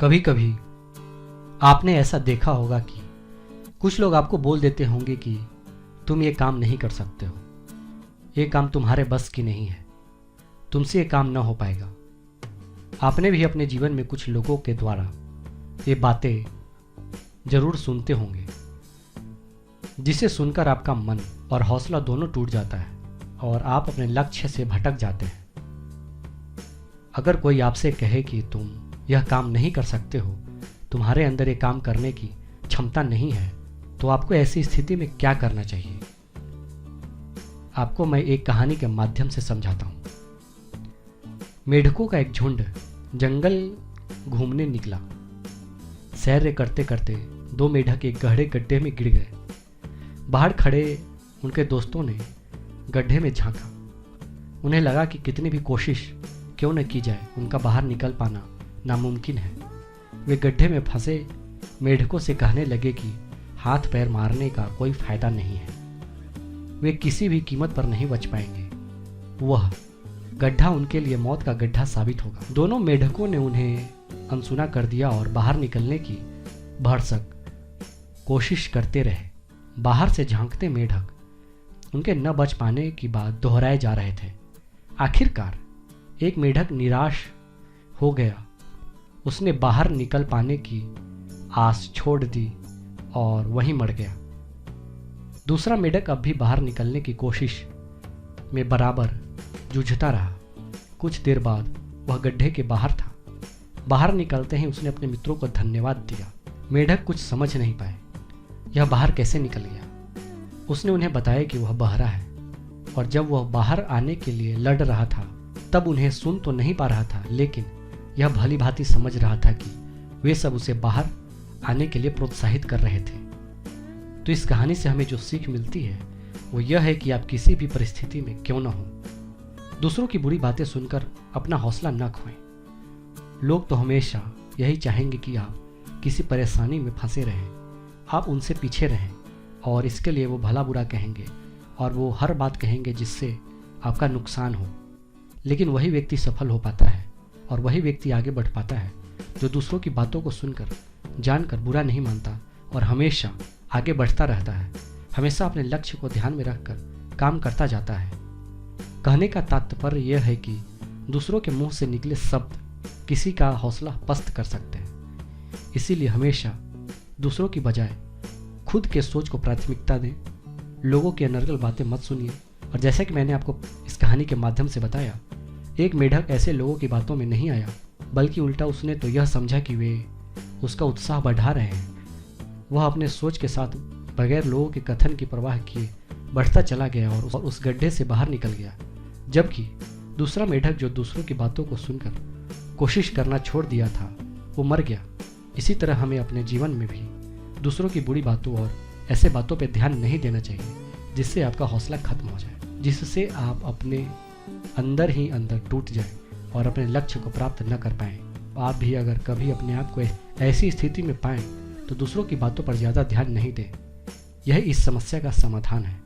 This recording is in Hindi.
कभी कभी आपने ऐसा देखा होगा कि कुछ लोग आपको बोल देते होंगे कि तुम ये काम नहीं कर सकते हो, ये काम तुम्हारे बस की नहीं है, तुमसे ये काम ना हो पाएगा। आपने भी अपने जीवन में कुछ लोगों के द्वारा ये बातें जरूर सुनते होंगे, जिसे सुनकर आपका मन और हौसला दोनों टूट जाता है और आप अपने लक्ष्य से भटक जाते हैं। अगर कोई आपसे कहे कि तुम यह काम नहीं कर सकते हो, तुम्हारे अंदर ये काम करने की क्षमता नहीं है, तो आपको ऐसी स्थिति में क्या करना चाहिए? आपको मैं एक कहानी के माध्यम से समझाता हूं। मेढकों का एक झुंड जंगल घूमने निकला। सैर करते करते दो मेढक एक गहरे गड्ढे में गिर गए। बाहर खड़े उनके दोस्तों ने गड्ढे में झांका। उन्हें लगा कि कितनी भी कोशिश क्यों न की जाए, उनका बाहर निकल पाना नामुमकिन है। वे गड्ढे में फंसे मेढकों से कहने लगे कि हाथ पैर मारने का कोई फायदा नहीं है, वे किसी भी कीमत पर नहीं बच पाएंगे, वह गड्ढा उनके लिए मौत का गड्ढा साबित होगा। दोनों मेढकों ने उन्हें अनसुना कर दिया और बाहर निकलने की भरसक कोशिश करते रहे। बाहर से झांकते मेढक उनके न बच पाने की बात दोहराए जा रहे थे। आखिरकार एक मेढक निराश हो गया। उसने बाहर निकल पाने की आस छोड़ दी और वहीं मर गया। दूसरा मेढक अब भी बाहर निकलने की कोशिश में बराबर जूझता रहा। कुछ देर बाद वह गड्ढे के बाहर था। बाहर निकलते ही उसने अपने मित्रों को धन्यवाद दिया। मेढक कुछ समझ नहीं पाए, यह बाहर कैसे निकल गया। उसने उन्हें बताया कि वह बहरा है और जब वह बाहर आने के लिए लड़ रहा था तब उन्हें सुन तो नहीं पा रहा था, लेकिन यह भली भांति समझ रहा था कि वे सब उसे बाहर आने के लिए प्रोत्साहित कर रहे थे। तो इस कहानी से हमें जो सीख मिलती है वो यह है कि आप किसी भी परिस्थिति में क्यों न हो, दूसरों की बुरी बातें सुनकर अपना हौसला न खोएं। लोग तो हमेशा यही चाहेंगे कि आप किसी परेशानी में फंसे रहें, आप उनसे पीछे रहें और इसके लिए वो भला बुरा कहेंगे और वो हर बात कहेंगे जिससे आपका नुकसान हो। लेकिन वही व्यक्ति सफल हो पाता है और वही व्यक्ति आगे बढ़ पाता है जो दूसरों की बातों को सुनकर जानकर बुरा नहीं मानता और हमेशा आगे बढ़ता रहता है, हमेशा अपने लक्ष्य को ध्यान में रखकर काम करता जाता है। कहने का तात्पर्य यह है कि दूसरों के मुंह से निकले शब्द किसी का हौसला पस्त कर सकते हैं। इसीलिए हमेशा दूसरों की बजाय खुद के सोच को प्राथमिकता दें। लोगों की अनर्गल बातें मत सुनिए। और जैसा कि मैंने आपको इस कहानी के माध्यम से बताया, एक मेढक ऐसे लोगों की बातों में नहीं आया, बल्कि उल्टा उसने तो यह समझा कि वे उसका उत्साह बढ़ा रहे हैं। वह अपने सोच के साथ बगैर लोगों के कथन की परवाह किए बढ़ता चला गया और उस गड्ढे से बाहर निकल गया। जबकि दूसरा मेढक जो दूसरों की बातों को सुनकर कोशिश करना छोड़ दिया था, वो मर गया। इसी तरह हमें अपने जीवन में भी दूसरों की बुरी बातों और ऐसे बातों पर ध्यान नहीं देना चाहिए जिससे आपका हौसला खत्म हो जाए, जिससे आप अपने अंदर ही अंदर टूट जाएं और अपने लक्ष्य को प्राप्त न कर पाएं। आप भी अगर कभी अपने आप को ऐसी स्थिति में पाएं तो दूसरों की बातों पर ज़्यादा ध्यान नहीं दें। यह इस समस्या का समाधान है।